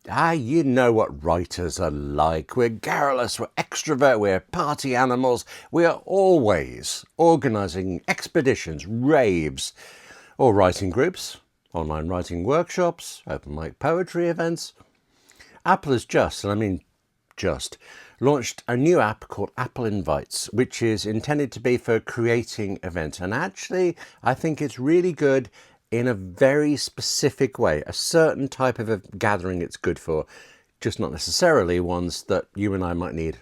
You know what writers are like. We're garrulous, we're extrovert, we're party animals. We are always organising expeditions, raves, or writing groups, online writing workshops, open mic poetry events. Apple has just, and I mean just, launched a new app called Apple Invites, which is intended to be for creating events. And actually, I think it's really good in a very specific way, a certain type of a gathering it's good for, just not necessarily ones that you and I might need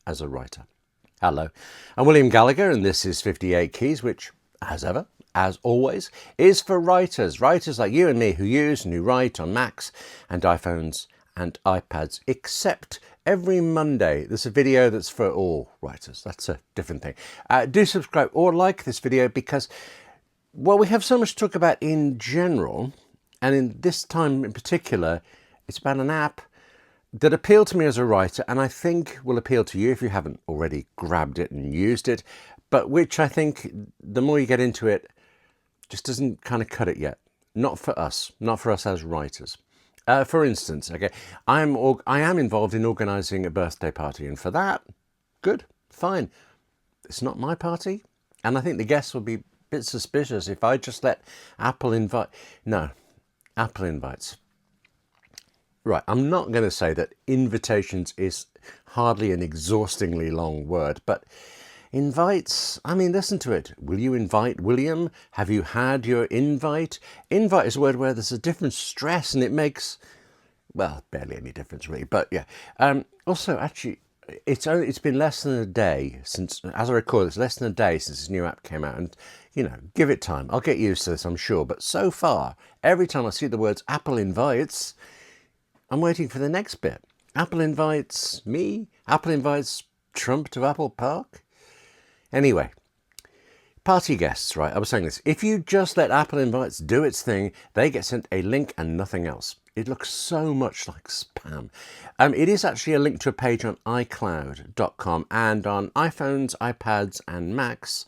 as a writer. Hello, I'm William Gallagher, and this is 58 Keys, which, as ever, as always, is for writers like you and me who use and who write on Macs and iPhones and iPads, except every Monday there's a video that's for all writers. That's a different thing. Do subscribe or like this video because, well, we have so much to talk about in general, and in this time in particular, it's about an app that appealed to me as a writer, and I think will appeal to you if you haven't already grabbed it and used it, but which I think the more you get into it, just doesn't kind of cut it yet. Not for us as writers. For instance, okay, I am involved in organising a birthday party, and for that, good, fine. It's not my party, and I think the guests will be a bit suspicious if I just let Apple invite. No, Apple Invites. Right, I'm not going to say that invitations is hardly an exhaustingly long word, but invites, I mean, listen to it. Will you invite William? Have you had your invite? Invite is a word where there's a different stress, and it makes, well, barely any difference really, but yeah. Also, actually, it's been less than a day since, as I record, it's less than a day since this new app came out, and, you know, give it time. I'll get used to this, I'm sure, but so far, every time I see the words Apple Invites, I'm waiting for the next bit. Apple invites me? Apple invites Trump to Apple Park? Anyway, party guests, right? I was saying this. If you just let Apple Invites do its thing, they get sent a link and nothing else. It looks so much like spam. It is actually a link to a page on iCloud.com, and on iPhones, iPads and Macs,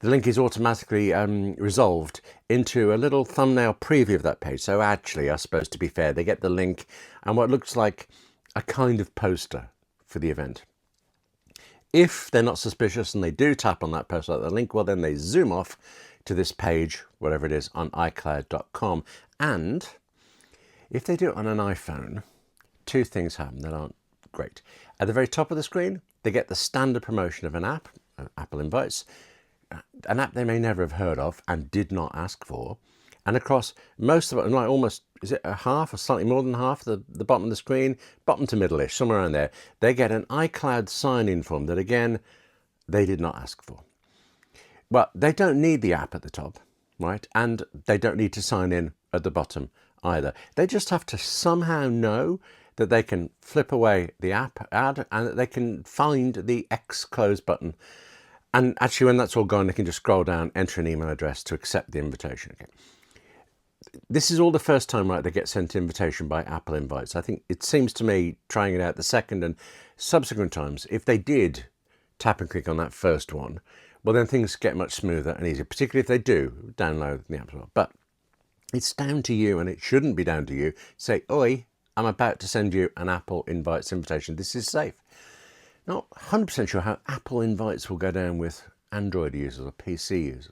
the link is automatically resolved into a little thumbnail preview of that page. So actually, I suppose to be fair, they get the link and what looks like a kind of poster for the event. If they're not suspicious and they do tap on that poster, the link, well, then they zoom off to this page, whatever it is, on iCloud.com. And if they do it on an iPhone, two things happen that aren't great. At the very top of the screen, they get the standard promotion of an app, Apple Invites, an app they may never have heard of and did not ask for. And across most of it, like almost, is it a half or slightly more than half, the bottom of the screen, bottom to middle-ish, somewhere around there, they get an iCloud sign-in form that, again, they did not ask for. Well, they don't need the app at the top, right? And they don't need to sign in at the bottom either. They just have to somehow know that they can flip away the app ad and that they can find the X close button. And actually, when that's all gone, they can just scroll down, enter an email address to accept the invitation. Okay. This is all the first time, right, they get sent invitation by Apple Invites. I think it seems to me, trying it out the second and subsequent times, if they did tap and click on that first one, well, then things get much smoother and easier, particularly if they do download the app as well. But it's down to you, and it shouldn't be down to you. Say, oi, I'm about to send you an Apple Invites invitation. This is safe. Not 100% sure how Apple Invites will go down with Android users or PC users.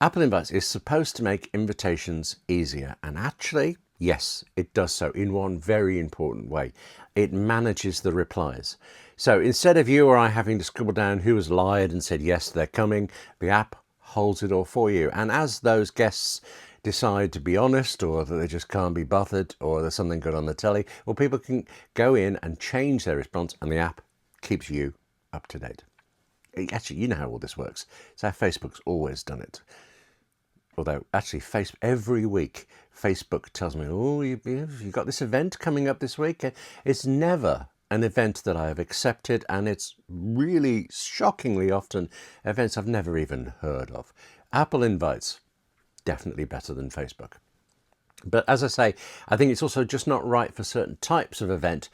Apple Invites is supposed to make invitations easier, and actually, yes, it does so in one very important way. It manages the replies. So instead of you or I having to scribble down who has lied and said yes, they're coming, the app holds it all for you. And as those guests decide to be honest, or that they just can't be bothered, or there's something good on the telly, well, people can go in and change their response, and the app keeps you up to date. Actually, you know how all this works. It's how Facebook's always done it. Although, actually, every week, Facebook tells me, oh, you've got this event coming up this week. It's never an event that I have accepted, and it's really shockingly often events I've never even heard of. Apple Invites, definitely better than Facebook. But as I say, I think it's also just not right for certain types of event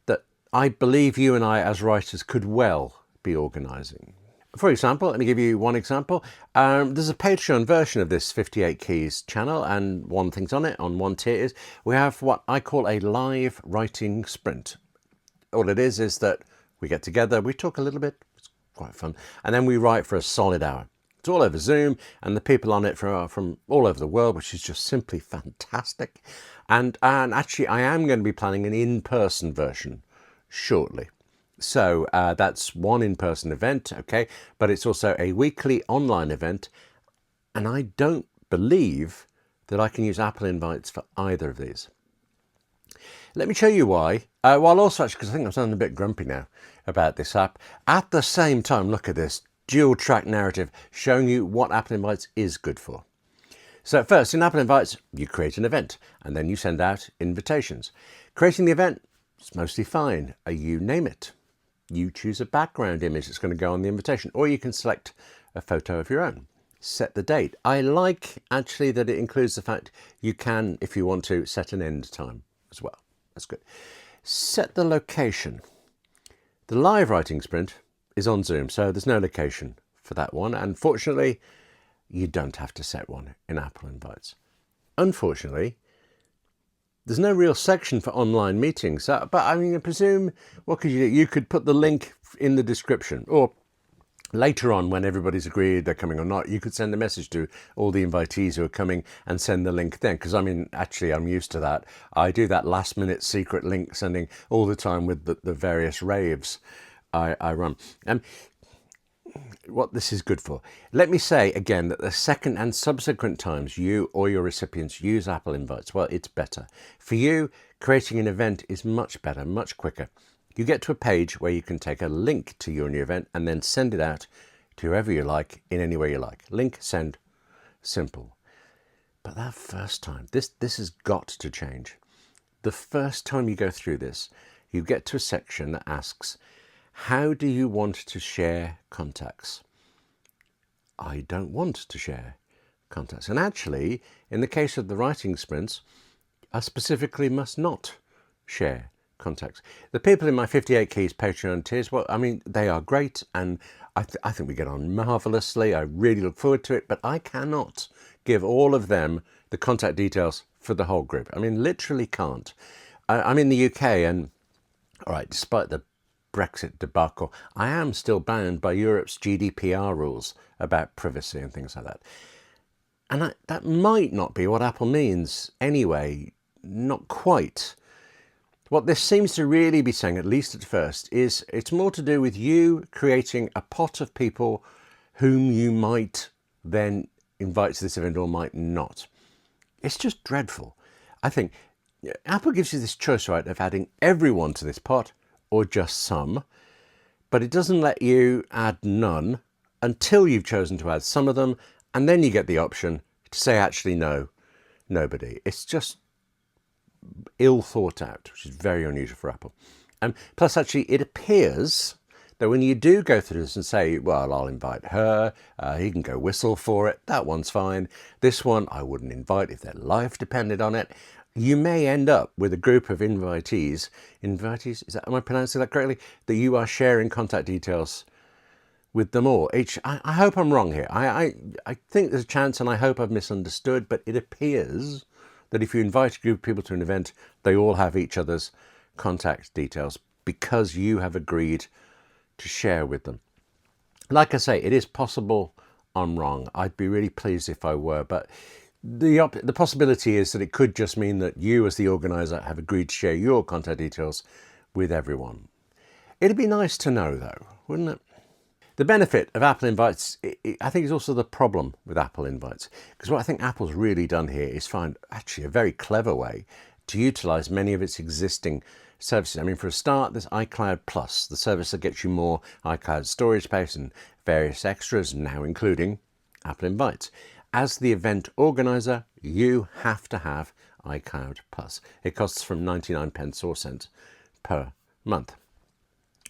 that I believe you and I as writers could well be organising. For example, let me give you one example. There's a Patreon version of this 58 Keys channel, and one thing's on it, on one tier is we have what I call a live writing sprint. All it is that we get together, we talk a little bit, it's quite fun, and then we write for a solid hour. It's all over Zoom, and the people on it are from all over the world, which is just simply fantastic. And actually, I am going to be planning an in-person version shortly. So that's one in-person event, okay, but it's also a weekly online event, and I don't believe that I can use Apple Invites for either of these. Let me show you why. Well, also actually, because I think I'm sounding a bit grumpy now about this app. At the same time, look at this dual track narrative showing you what Apple Invites is good for. So first, in Apple Invites, you create an event, and then you send out invitations. Creating the event is mostly fine. You name it. You choose a background image that's going to go on the invitation, or you can select a photo of your own. Set the date. I like actually that it includes the fact you can, if you want to, set an end time as well. That's good. Set the location. The live writing sprint is on Zoom, so there's no location for that one. And fortunately, you don't have to set one in Apple Invites. Unfortunately, there's no real section for online meetings, but I mean, I presume, what could you do? You could put the link in the description, or later on when everybody's agreed they're coming or not, you could send a message to all the invitees who are coming and send the link then. Because I mean, actually, I'm used to that. I do that last minute secret link sending all the time with the various raves I run. What this is good for. Let me say again that the second and subsequent times you or your recipients use Apple Invites, well, it's better. For you, creating an event is much better, much quicker. You get to a page where you can take a link to your new event and then send it out to whoever you like in any way you like. Link, send, simple. But that first time, this has got to change. The first time you go through this, you get to a section that asks, how do you want to share contacts? I don't want to share contacts. And actually, in the case of the writing sprints, I specifically must not share contacts. The people in my 58 Keys Patreon tiers, well, I mean, they are great, and I think we get on marvelously. I really look forward to it, but I cannot give all of them the contact details for the whole group. I mean, literally can't. I'm in the UK, and all right, despite the Brexit debacle, I am still bound by Europe's GDPR rules about privacy and things like that. And that might not be what Apple means anyway, not quite. What this seems to really be saying, at least at first, is it's more to do with you creating a pot of people whom you might then invite to this event or might not. It's just dreadful. I think Apple gives you this choice, right, of adding everyone to this pot or just some, but it doesn't let you add none until you've chosen to add some of them, and then you get the option to say actually no, nobody. It's just ill thought out, which is very unusual for Apple. And plus, actually, it appears that when you do go through this and say, well, I'll invite her, he can go whistle for it, that one's fine. This one I wouldn't invite if their life depended on it. You may end up with a group of invitees, am I pronouncing that correctly? That you are sharing contact details with them all. I hope I'm wrong here. I think there's a chance, and I hope I've misunderstood, but it appears that if you invite a group of people to an event, they all have each other's contact details because you have agreed to share with them. Like I say, it is possible I'm wrong. I'd be really pleased if I were, but the possibility is that it could just mean that you as the organizer have agreed to share your contact details with everyone. It'd be nice to know though, wouldn't it? The benefit of Apple Invites, I think, is also the problem with Apple Invites. Because what I think Apple's really done here is find actually a very clever way to utilize many of its existing services. I mean, for a start, there's iCloud Plus, the service that gets you more iCloud storage space and various extras, now including Apple Invites. As the event organizer, you have to have iCloud Plus. It costs from 99 pence or cents per month.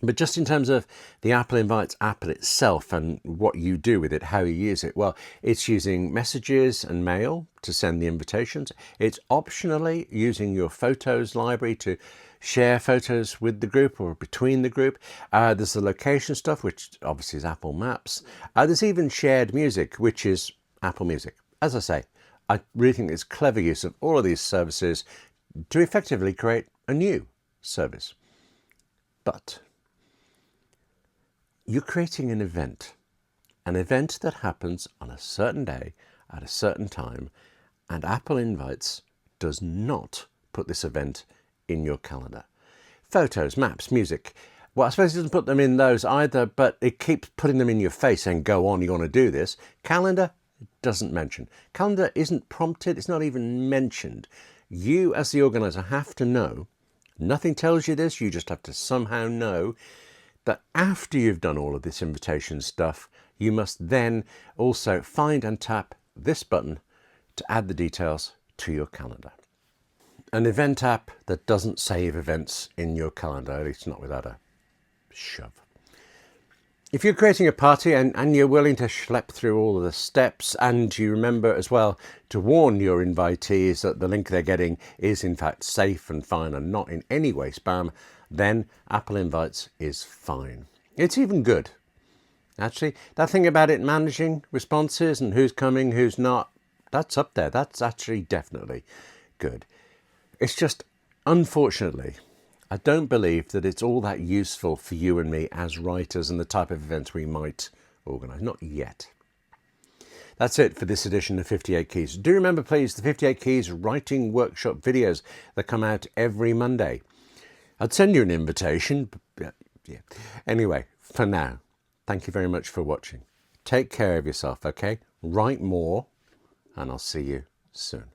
But just in terms of the Apple Invites app itself and what you do with it, how you use it, well, it's using messages and mail to send the invitations. It's optionally using your photos library to share photos with the group or between the group. There's the location stuff, which obviously is Apple Maps. There's even shared music, which is Apple Music. As I say, I really think it's clever use of all of these services to effectively create a new service. But you're creating an event that happens on a certain day at a certain time, and Apple Invites does not put this event in your calendar. Photos, maps, music. Well, I suppose it doesn't put them in those either, but it keeps putting them in your face saying, go on, you want to do this. Calendar doesn't mention. Calendar isn't prompted, it's not even mentioned. You as the organizer have to know, nothing tells you this, you just have to somehow know that after you've done all of this invitation stuff, you must then also find and tap this button to add the details to your calendar. An event app that doesn't save events in your calendar, at least not without a shove. If you're creating a party and you're willing to schlep through all of the steps, and you remember as well to warn your invitees that the link they're getting is in fact safe and fine and not in any way spam, then Apple Invites is fine. It's even good. Actually, that thing about it managing responses and who's coming, who's not, that's up there. That's actually definitely good. It's just, unfortunately, I don't believe that it's all that useful for you and me as writers and the type of events we might organise. Not yet. That's it for this edition of 58 Keys. Do remember, please, the 58 Keys writing workshop videos that come out every Monday. I'd send you an invitation. But yeah. Anyway, for now, thank you very much for watching. Take care of yourself, okay? Write more, and I'll see you soon.